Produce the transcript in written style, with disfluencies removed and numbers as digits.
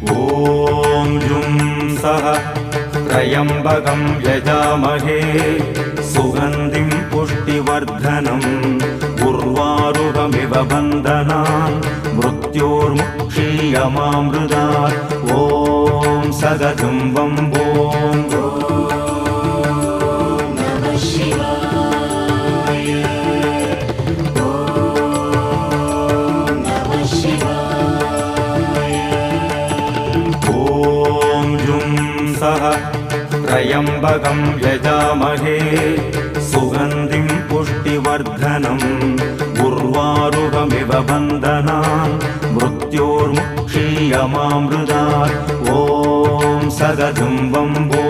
ॐ जुं सः त्र्यम्बकं यजामहे सुगन्धिं पुष्टिवर्धनम् उर्वारुकमिव बन्धनान् मृत्योर्मुक्षीयमामृतात् ॐ सदतं वम्बो त्र्यम्बकं यजामहे सुगन्धिं पुष्टिवर्धनम् उर्वारुकमिव बन्धनान् मृत्योर्मुक्षीयमामृतात् ॐ सदतं वम्बो